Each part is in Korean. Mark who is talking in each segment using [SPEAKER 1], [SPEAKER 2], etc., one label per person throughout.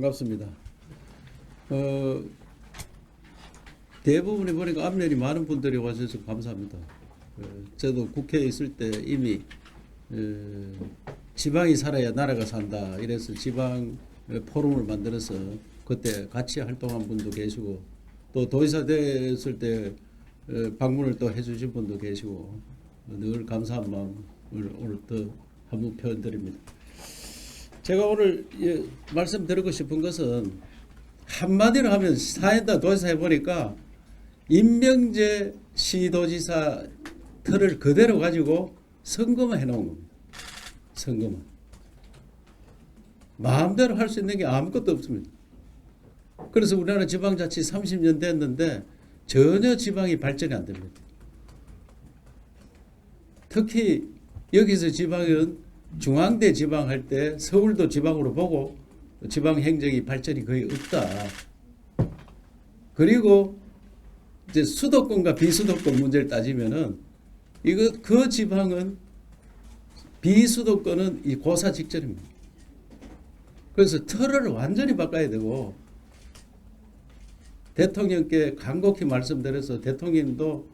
[SPEAKER 1] 반갑습니다. 대부분이 보니까 앞면이 많은 분들이 와주셔서 감사합니다. 저도 국회에 있을 때 이미 지방이 살아야 나라가 산다 이래서 지방 포럼을 만들어서 그때 같이 활동한 분도 계시고 또 도지사 됐을 때 방문을 또 해주신 분도 계시고 늘 감사한 마음을 오늘 또 한번 표현드립니다. 제가 오늘 말씀드리고 싶은 것은 한마디로 하면 사연다 도지사 해보니까 임명제 시도지사 틀을 그대로 가지고 선거만 해놓은 겁니다. 선거만. 마음대로 할 수 있는 게 아무것도 없습니다. 그래서 우리나라 지방자치 30년 됐는데 전혀 지방이 발전이 안 됩니다. 특히 여기서 지방은 중앙대 지방 할 때 서울도 지방으로 보고 지방 행정이 발전이 거의 없다. 그리고 이제 수도권과 비수도권 문제를 따지면은 그 지방은 비수도권은 이 고사 직전입니다. 그래서 틀을 완전히 바꿔야 되고 대통령께 간곡히 말씀드려서 대통령도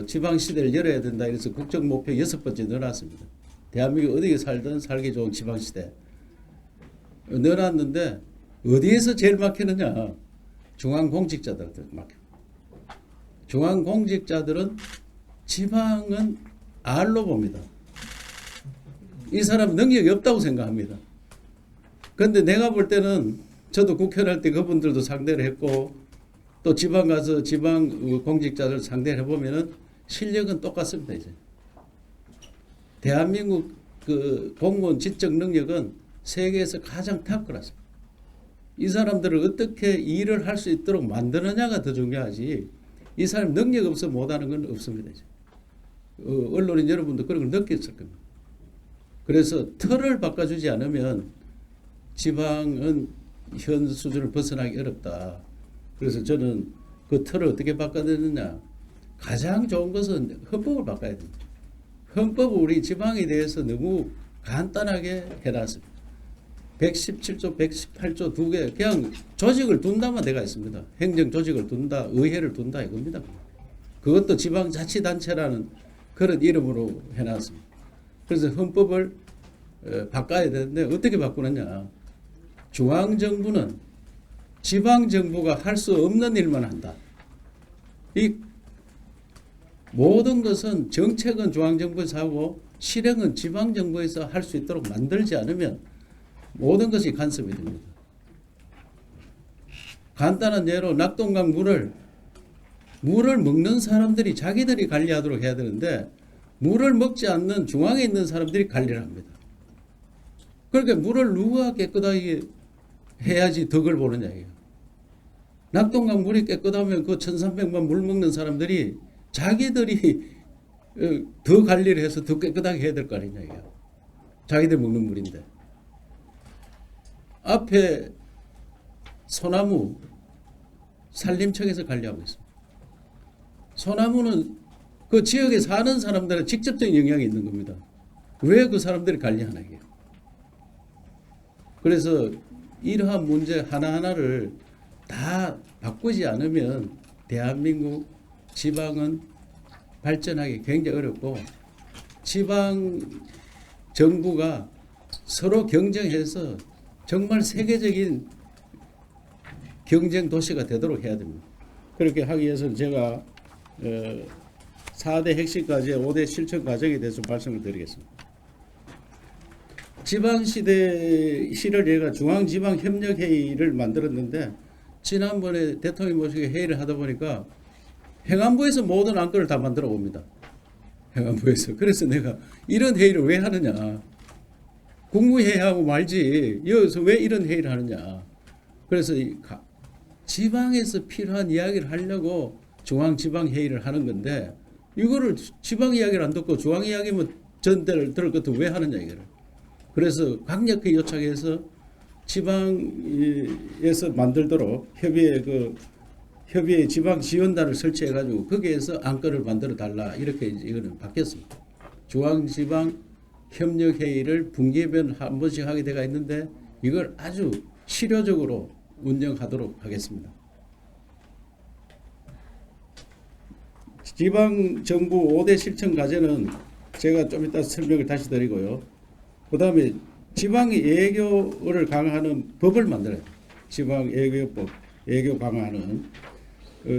[SPEAKER 1] 지방 시대를 열어야 된다. 그래서 국정 목표 6번째 넣어놨습니다. 대한민국 어디에 살든 살기 좋은 지방 시대 넣어놨는데 어디에서 제일 막히느냐? 중앙공직자들한테 막혀. 중앙공직자들은 지방은 R로 봅니다. 이 사람은 능력이 없다고 생각합니다. 그런데 내가 볼 때는 저도 국회의원 할 때 그분들도 상대를 했고 또 지방 가서 지방 공직자들 상대를 해보면은 실력은 똑같습니다. 이제 대한민국 그 공무원 지적 능력은 세계에서 가장 탑클났습니다. 이 사람들을 어떻게 일을 할 수 있도록 만드느냐가 더 중요하지 이 사람 능력 없어 못하는 건 없습니다. 이제. 언론인 여러분도 그런 걸 느꼈을 겁니다. 그래서 틀을 바꿔주지 않으면 지방은 현 수준을 벗어나기 어렵다. 그래서 저는 그 틀을 어떻게 바꿔야 되느냐. 가장 좋은 것은 헌법을 바꿔야 됩니다. 헌법을 우리 지방에 대해서 너무 간단하게 해놨습니다. 117조, 118조 두 개, 그냥 조직을 둔다만 돼가 있습니다. 행정 조직을 둔다, 의회를 둔다 이겁니다. 그것도 지방자치단체라는 그런 이름으로 해놨습니다. 그래서 헌법을 바꿔야 되는데 어떻게 바꾸느냐. 중앙정부는 지방정부가 할 수 없는 일만 한다. 이 모든 것은 정책은 중앙정부에서 하고 실행은 지방정부에서 할 수 있도록 만들지 않으면 모든 것이 간섭이 됩니다. 간단한 예로 낙동강 물을 먹는 사람들이 자기들이 관리하도록 해야 되는데 물을 먹지 않는 중앙에 있는 사람들이 관리를 합니다. 그러니까 물을 누가 깨끗하게 해야지 덕을 보느냐 이게요. 낙동강 물이 깨끗하면 그 1300만 물 먹는 사람들이 자기들이 더 관리를 해서 더 깨끗하게 해야 될 거 아니냐 이게요. 자기들 먹는 물인데. 앞에 소나무 산림청에서 관리하고 있습니다. 소나무는 그 지역에 사는 사람들은 직접적인 영향이 있는 겁니다. 왜 그 사람들이 관리하나 이게. 그래서 이러한 문제 하나하나를 다 바꾸지 않으면 대한민국 지방은 발전하기 굉장히 어렵고 지방 정부가 서로 경쟁해서 정말 세계적인 경쟁 도시가 되도록 해야 됩니다. 그렇게 하기 위해서는 제가 4대 핵심 과제, 5대 실천 과정에 대해서 말씀을 드리겠습니다. 지방시를 얘가 중앙지방협력회의를 만들었는데 지난번에 대통령 모시고 회의를 하다 보니까 행안부에서 모든 안건을 다 만들어 봅니다. 행안부에서. 그래서 내가 이런 회의를 왜 하느냐. 국무회의하고 말지 여기서 왜 이런 회의를 하느냐. 그래서 지방에서 필요한 이야기를 하려고 중앙지방회의를 하는 건데 이거를 지방 이야기를 안 듣고 중앙 이야기면 전대를 들을 것도 왜 하느냐 이거를. 그래서 강력히 요청해서 지방에서 만들도록 협의회 지방 지원단을 설치해 가지고 거기에서 안건을 만들어 달라 이렇게 이거는 바뀌었습니다. 중앙지방 협력회의를 분기변 한 번씩 하게 되어 있는데 이걸 아주 실효적으로 운영하도록 하겠습니다. 지방정부 5대 실천 과제는 제가 좀 이따 설명을 다시 드리고요. 그 다음에 지방의 애교를 강화하는 법을 만들어요. 지방 애교법, 애교 강화하는.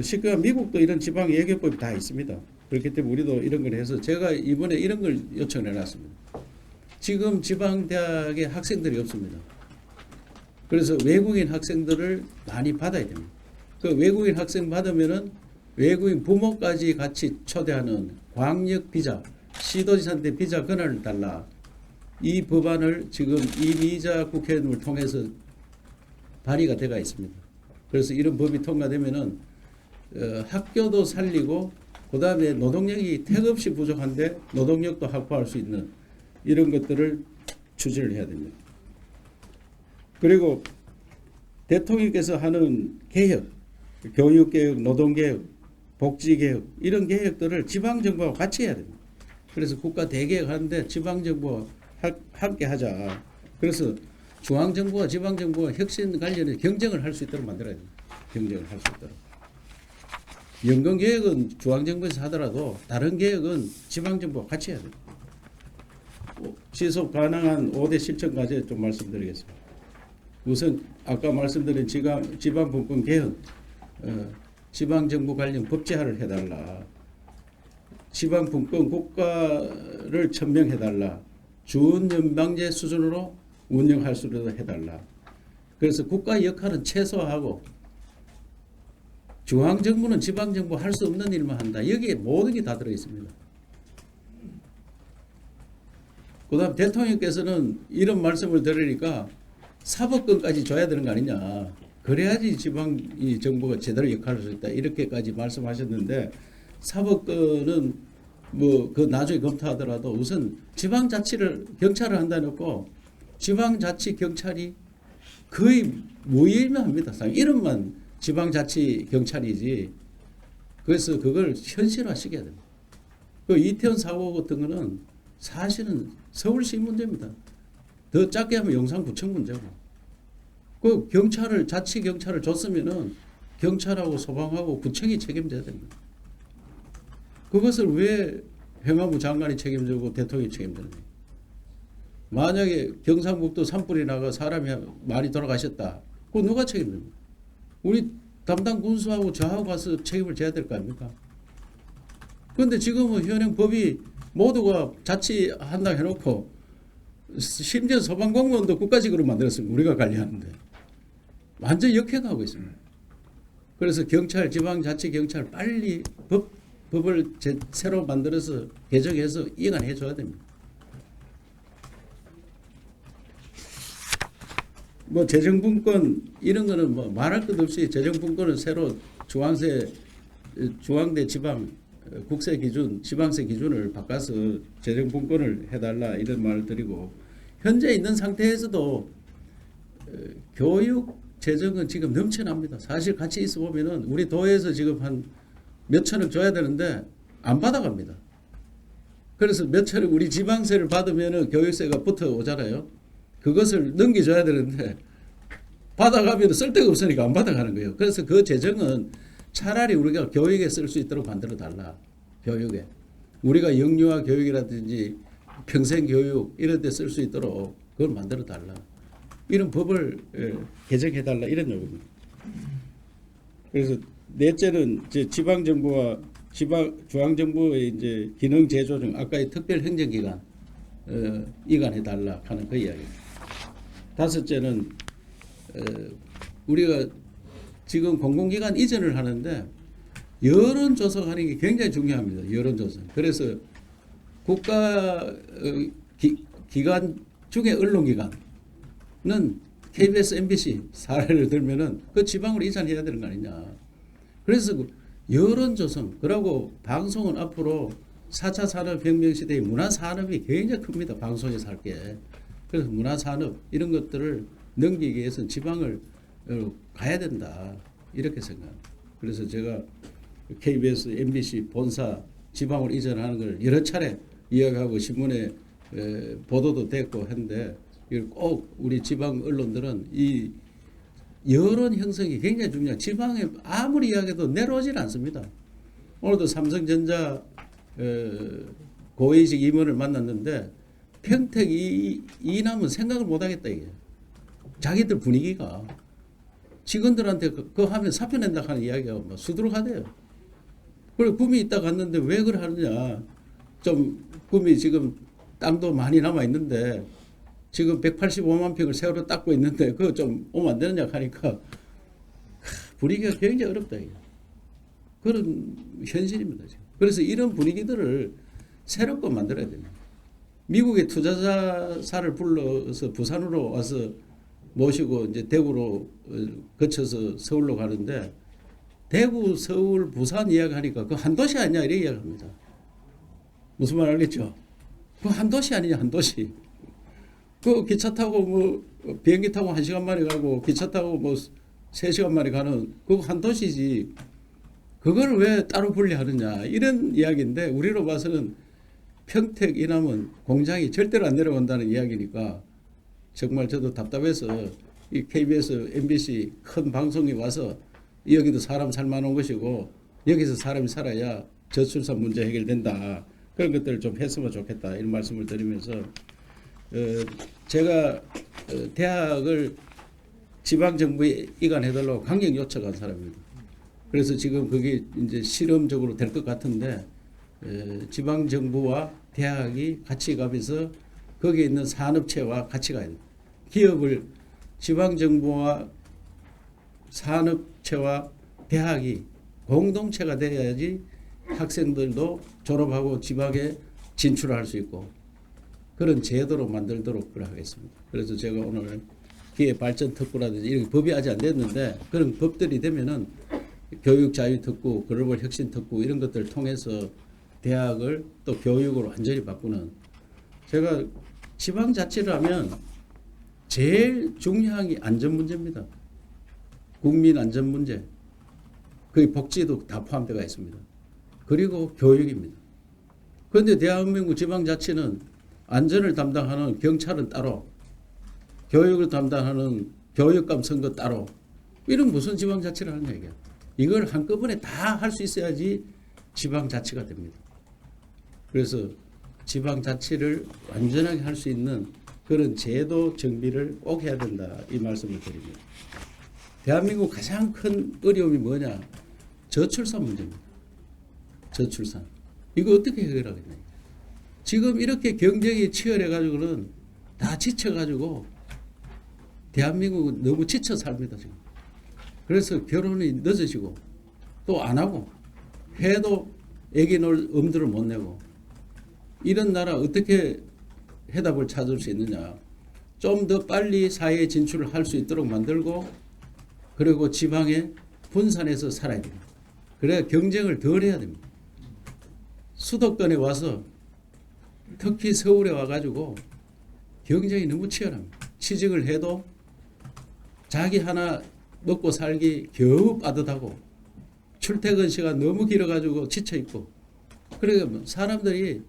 [SPEAKER 1] 시가 미국도 이런 지방 애교법이 다 있습니다. 그렇기 때문에 우리도 이런 걸 해서 제가 이번에 이런 걸 요청해 놨습니다. 지금 지방대학에 학생들이 없습니다. 그래서 외국인 학생들을 많이 받아야 됩니다. 그 외국인 학생 받으면은 외국인 부모까지 같이 초대하는 광역 비자, 시도지사한테 비자 권한을 달라. 이 법안을 지금 이미자 국회의원을 통해서 발의가 되어 있습니다. 그래서 이런 법이 통과되면은 학교도 살리고 그 다음에 노동력이 택없이 부족한데 노동력도 확보할 수 있는 이런 것들을 추진을 해야 됩니다. 그리고 대통령께서 하는 개혁, 교육개혁, 노동개혁, 복지개혁 이런 개혁들을 지방정부와 같이 해야 됩니다. 그래서 국가 대개혁하는데 지방정부와 함께 하자. 그래서 중앙정부와 지방정부와 혁신 관련해 경쟁을 할 수 있도록 만들어야 됩니다. 경쟁을 할 수 있도록. 연금개혁은 중앙정부에서 하더라도 다른 개혁은 지방정부와 같이 해야 됩니다. 지속 가능한 5대 실천 과제 좀 말씀드리겠습니다. 우선 아까 말씀드린 지방분권 개헌, 지방정부 관련 법제화를 해달라. 지방분권 국가를 천명해달라. 준연방제 수준으로 운영할 수 있도록 해달라. 그래서 국가의 역할은 최소화하고 중앙정부는 지방정부 할 수 없는 일만 한다. 여기에 모든 게 다 들어있습니다. 그 다음 대통령께서는 이런 말씀을 드리니까 사법권까지 줘야 되는 거 아니냐. 그래야지 지방 이 정부가 제대로 역할을 할 수 있다. 이렇게까지 말씀하셨는데 사법권은 뭐 그 나중에 검토하더라도 우선 지방자치를 경찰을 한다 놓고 지방자치 경찰이 거의 무의미합니다. 이름만 지방자치 경찰이지. 그래서 그걸 현실화시켜야 됩니다. 그 이태원 사고 같은 거는 사실은 서울시 문제입니다. 더 작게 하면 용산구청 문제고. 그 경찰을 자치 경찰을 줬으면은 경찰하고 소방하고 구청이 책임져야 됩니다. 그것을 왜 행안부 장관이 책임지고 대통령이 책임지느냐. 만약에 경상북도 산불이 나가 사람이 많이 돌아가셨다. 그거 누가 책임집니까? 우리 담당 군수하고 저하고 가서 책임을 져야 될 거 아닙니까? 그런데 지금은 현행 법이 모두가 자치한다고 해놓고 심지어 소방공무원도 국가직으로 만들었습니다. 우리가 관리하는데. 완전 역행하고 있습니다. 그래서 경찰, 지방자치경찰 빨리 법을 새로 만들어서 개정해서 이관해 줘야 됩니다. 뭐 재정분권 이런 거는 뭐 말할 것 없이 재정분권을 새로 중앙대 지방 국세 기준, 지방세 기준을 바꿔서 재정분권을 해달라 이런 말을 드리고 현재 있는 상태에서도 교육 재정은 지금 넘쳐납니다. 사실 같이 있어 보면은 우리 도에서 지금 한 몇천억 줘야 되는데 안 받아갑니다. 그래서 몇천억 우리 지방세를 받으면은 교육세가 붙어 오잖아요. 그것을 넘겨줘야 되는데 받아가면 쓸데가 없으니까 안 받아가는 거예요. 그래서 그 재정은 차라리 우리가 교육에 쓸 수 있도록 만들어 달라. 교육에. 우리가 영유아 교육이라든지 평생교육 이런 데 쓸 수 있도록 그걸 만들어 달라. 이런 법을 개정해 달라 이런 요구입니다. 그래서 넷째는 이제 지방정부와 중앙정부의 이제 기능 재조정, 아까의 특별행정기관 이관해 달라 하는 그 이야기입니다. 다섯째는 우리가 지금 공공기관 이전을 하는데 여론조사하는 게 굉장히 중요합니다. 여론조사. 그래서 국가 기관 중에 언론기관은 KBS, MBC 사례를 들면은 그 지방으로 이전해야 되는 거 아니냐. 그래서 여론조성, 그리고 방송은 앞으로 4차 산업혁명 시대의 문화산업이 굉장히 큽니다. 방송에서 할 게. 그래서 문화산업 이런 것들을 넘기기 위해서는 지방을 가야 된다. 이렇게 생각합니다. 그래서 제가 KBS, MBC 본사 지방으로 이전하는 걸 여러 차례 이야기하고 신문에 보도도 됐고 했는데 꼭 우리 지방 언론들은 이 여론 형성이 굉장히 중요해요. 지방에 아무리 이야기해도 내려오질 않습니다. 오늘도 삼성전자 고위직 임원을 만났는데 평택 이남은 생각을 못하겠다 이게. 자기들 분위기가 직원들한테 그거 하면 사표 낸다 하는 이야기가 막 수두룩하대요. 그리고 구미 있다 갔는데 왜 그걸 하느냐. 좀 구미 지금 땅도 많이 남아 있는데 지금 185만 평을 세월호 닦고 있는데 그거 좀 오면 안 되느냐 하니까 분위기가 굉장히 어렵다 이게. 그런 현실입니다 지금. 그래서 이런 분위기들을 새롭게 만들어야 됩니다. 미국의 투자자사를 불러서 부산으로 와서 모시고 이제 대구로 거쳐서 서울로 가는데 대구, 서울, 부산 이야기하니까 그 한 도시 아니냐 이렇게 이야기합니다. 무슨 말 알겠죠? 그 한 도시 아니냐 한 도시. 그 기차 타고 뭐 비행기 타고 1시간 만에 가고 기차 타고 뭐 3시간 만에 가는 그거 한 도시지. 그걸 왜 따로 분리하느냐 이런 이야기인데 우리로 봐서는 평택 이남은 공장이 절대로 안 내려온다는 이야기니까 정말 저도 답답해서 이 KBS, MBC 큰 방송이 와서 여기도 사람 살만한 것이고 여기서 사람이 살아야 저출산 문제 해결된다. 그런 것들을 좀 했으면 좋겠다. 이런 말씀을 드리면서 제가 대학을 지방정부에 이관해달라고 강력 요청한 사람입니다. 그래서 지금 그게 이제 실험적으로 될 것 같은데 지방정부와 대학이 같이 가면서 거기에 있는 산업체와 같이 가야 돼요. 기업을 지방정부와 산업체와 대학이 공동체가 돼야지 학생들도 졸업하고 지방에 진출할 수 있고 그런 제도로 만들도록 하겠습니다. 그래서 제가 오늘 기회발전특구라든지 이런 법이 아직 안 됐는데 그런 법들이 되면은 교육자유특구, 글로벌 혁신특구 이런 것들을 통해서 대학을 또 교육으로 완전히 바꾸는 제가 지방자치를 하면 제일 중요한 게 안전 문제입니다. 국민 안전 문제. 거기 복지도 다 포함되어 있습니다. 그리고 교육입니다. 그런데 대한민국 지방자치는 안전을 담당하는 경찰은 따로 교육을 담당하는 교육감 선거 따로 이런 무슨 지방자치를 하는 얘기야. 이걸 한꺼번에 다 할 수 있어야지 지방자치가 됩니다. 그래서 지방자치를 완전하게 할 수 있는 그런 제도 정비를 꼭 해야 된다. 이 말씀을 드립니다. 대한민국 가장 큰 어려움이 뭐냐? 저출산 문제입니다. 저출산. 이거 어떻게 해결하겠냐? 지금 이렇게 경쟁이 치열해가지고는 다 지쳐가지고 대한민국은 너무 지쳐 삽니다. 지금. 그래서 결혼이 늦어지고 또 안 하고 해도 애기 낳을 엄두를 못 내고 이런 나라 어떻게 해답을 찾을 수 있느냐. 좀 더 빨리 사회에 진출을 할 수 있도록 만들고 그리고 지방에 분산해서 살아야 됩니다. 그래야 경쟁을 덜 해야 됩니다. 수도권에 와서 특히 서울에 와가지고 경쟁이 너무 치열합니다. 취직을 해도 자기 하나 먹고 살기 겨우 빠듯하고 출퇴근 시간 너무 길어가지고 지쳐있고 그러니까 사람들이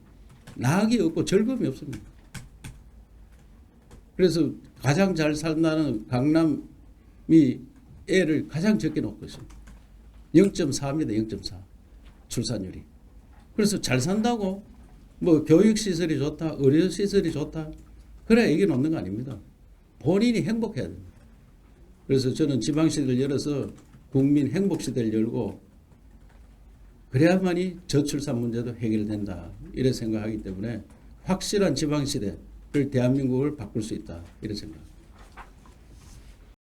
[SPEAKER 1] 낙이 없고 즐거움이 없습니다. 그래서 가장 잘 산다는 강남이 애를 가장 적게 놓고 있습니다. 0.4입니다. 0.4 출산율이. 그래서 잘 산다고 뭐 교육시설이 좋다 의료시설이 좋다 그래야 애기 놓는 거 아닙니다. 본인이 행복해야 됩니다. 그래서 저는 지방시대를 열어서 국민 행복시대를 열고 그래야만이 저출산 문제도 해결된다 이런 생각하기 때문에 확실한 지방시대를 대한민국을 바꿀 수 있다 이런 생각.